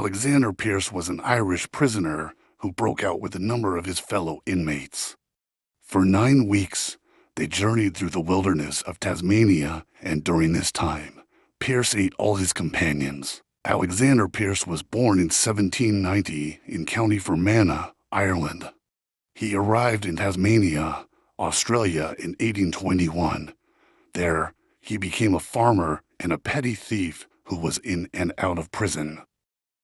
Alexander Pierce was an Irish prisoner who broke out with a number of his fellow inmates. For 9 weeks, they journeyed through the wilderness of Tasmania, and during this time, Pierce ate all his companions. Alexander Pierce was born in 1790 in County Fermanagh, Ireland. He arrived in Tasmania, Australia in 1821. There, he became a farmer and a petty thief who was in and out of prison.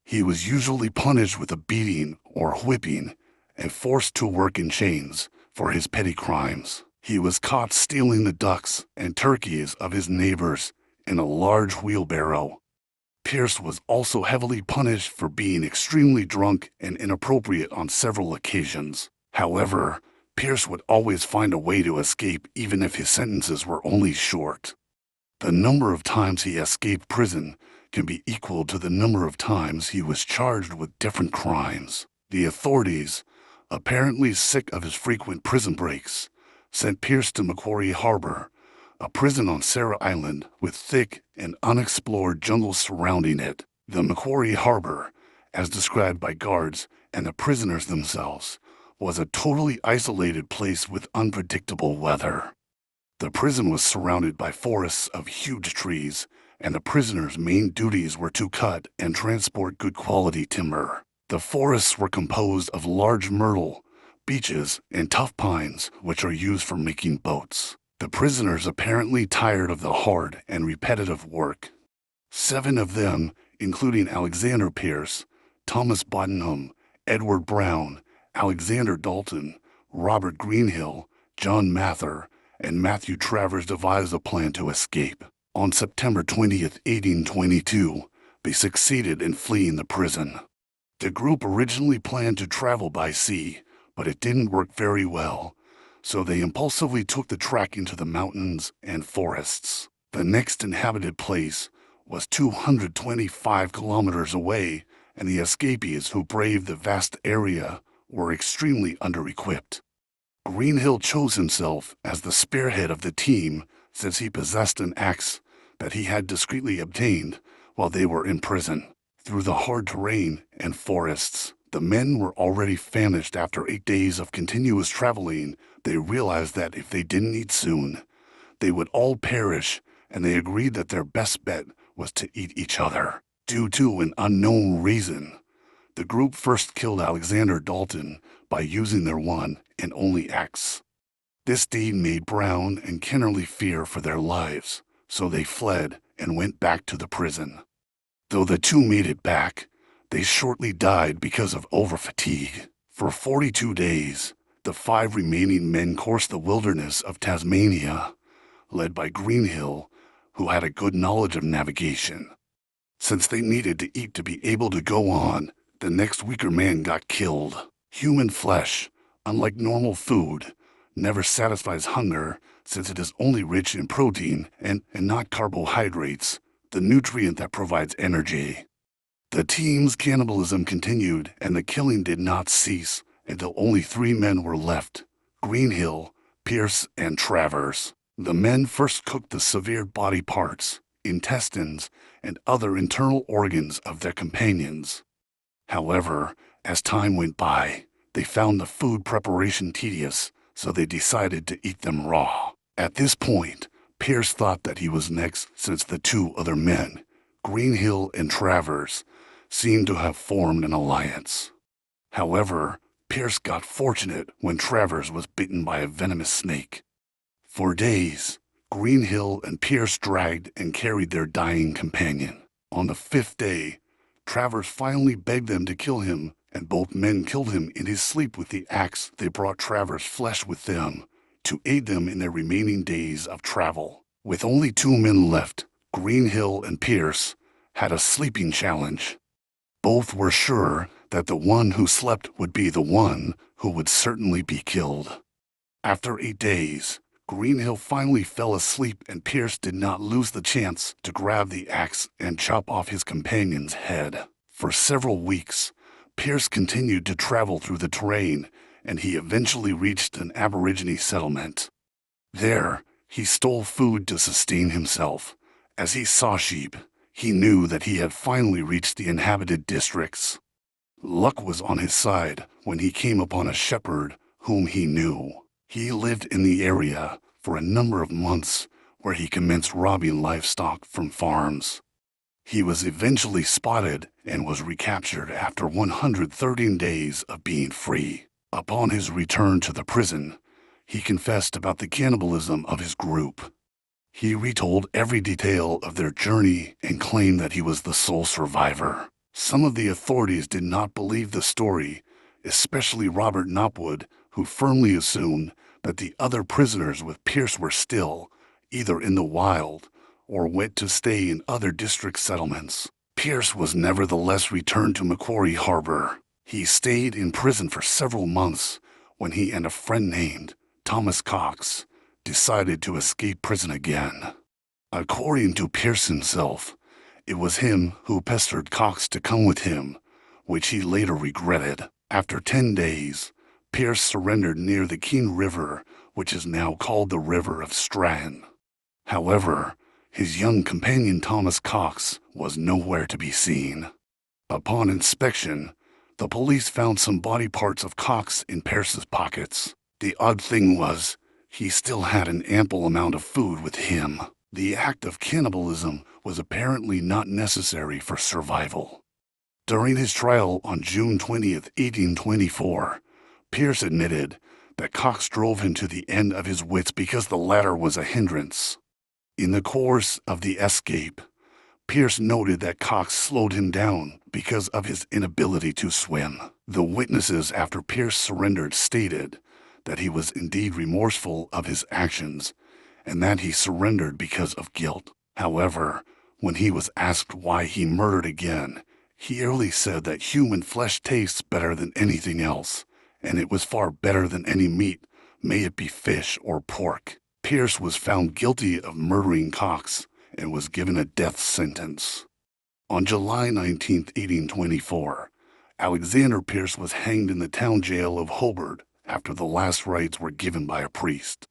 He was usually punished with a beating or whipping and forced to work in chains for his petty crimes. He was caught stealing the ducks and turkeys of his neighbors in a large wheelbarrow. Pierce was also heavily punished for being extremely drunk and inappropriate on several occasions. However, Pierce would always find a way to escape even if his sentences were only short. The number of times he escaped prison can be equal to the number of times he was charged with different crimes. The authorities, apparently sick of his frequent prison breaks, sent Pierce to Macquarie Harbor, a prison on Sarah Island with thick and unexplored jungle surrounding it. The Macquarie Harbor, as described by guards and the prisoners themselves, was a totally isolated place with unpredictable weather. The prison was surrounded by forests of huge trees, and the prisoners' main duties were to cut and transport good quality timber. The forests were composed of large myrtle, beeches, and tough pines, which are used for making boats. The prisoners apparently tired of the hard and repetitive work. 7 of them, including Alexander Pierce, Thomas Bottenham, Edward Brown, Alexander Dalton, Robert Greenhill, John Mather, and Matthew Travers devised a plan to escape. On September 20th, 1822, they succeeded in fleeing the prison. The group originally planned to travel by sea, but it didn't work very well, so they impulsively took the track into the mountains and forests. The next inhabited place was 225 kilometers away, and the escapees who braved the vast area were extremely under-equipped. Greenhill chose himself as the spearhead of the team since he possessed an axe that he had discreetly obtained while they were in prison. Through the hard terrain and forests, the men were already famished. After 8 days of continuous traveling. They realized that if they didn't eat soon, they would all perish, and they agreed that their best bet was to eat each other. Due to an unknown reason, the group first killed Alexander Dalton by using their one and only axe. This deed made Brown and Kennerly fear for their lives, so they fled and went back to the prison. Though the 2 made it back, they shortly died because of overfatigue. For 42 days, the 5 remaining men coursed the wilderness of Tasmania, led by Greenhill, who had a good knowledge of navigation. Since they needed to eat to be able to go on, the next weaker man got killed. Human flesh, unlike normal food, never satisfies hunger since it is only rich in protein and not carbohydrates, the nutrient that provides energy. The team's cannibalism continued, and the killing did not cease until only 3 men were left: Greenhill, Pierce, and Travers. The men first cooked the severed body parts, intestines, and other internal organs of their companions. However, as time went by, they found the food preparation tedious, so they decided to eat them raw. At this point, Pierce thought that he was next since the 2 other men, Greenhill and Travers, seemed to have formed an alliance. However, Pierce got fortunate when Travers was bitten by a venomous snake. For days, Greenhill and Pierce dragged and carried their dying companion. On the 5th day, Travers finally begged them to kill him, and both men killed him in his sleep with the axe. They brought Travers' flesh with them to aid them in their remaining days of travel. With only 2 men left, Greenhill and Pierce had a sleeping challenge. Both were sure that the one who slept would be the one who would certainly be killed. After 8 days, Greenhill finally fell asleep, and Pierce did not lose the chance to grab the axe and chop off his companion's head. For several weeks, Pierce continued to travel through the terrain, and he eventually reached an Aborigine settlement. There, he stole food to sustain himself. As he saw sheep, He knew that he had finally reached the inhabited districts. Luck was on his side when he came upon a shepherd whom he knew. He lived in the area for a number of months where he commenced robbing livestock from farms. He was eventually spotted and was recaptured after 113 days of being free. Upon his return to the prison, he confessed about the cannibalism of his group. He retold every detail of their journey and claimed that he was the sole survivor. Some of the authorities did not believe the story, especially Robert Knopwood, who firmly assumed that the other prisoners with Pierce were still either in the wild or went to stay in other district settlements. Pierce was nevertheless returned to Macquarie Harbor. He stayed in prison for several months when he and a friend named Thomas Cox decided to escape prison again. According to Pierce himself, it was him who pestered Cox to come with him, which he later regretted. After 10 days, Pierce surrendered near the Keene River, which is now called the River of Stratton. However, his young companion Thomas Cox was nowhere to be seen. Upon inspection, the police found some body parts of Cox in Pierce's pockets. The odd thing was, he still had an ample amount of food with him. The act of cannibalism was apparently not necessary for survival. During his trial on June 20th, 1824, Pierce admitted that Cox drove him to the end of his wits because the latter was a hindrance. In the course of the escape, Pierce noted that Cox slowed him down because of his inability to swim. The witnesses after Pierce surrendered stated that he was indeed remorseful of his actions and that he surrendered because of guilt. However, when he was asked why he murdered again, he early said that human flesh tastes better than anything else, and it was far better than any meat, may it be fish or pork. Pierce was found guilty of murdering Cox and was given a death sentence. On July 19, 1824, Alexander Pierce was hanged in the town jail of Hobart after the last rites were given by a priest.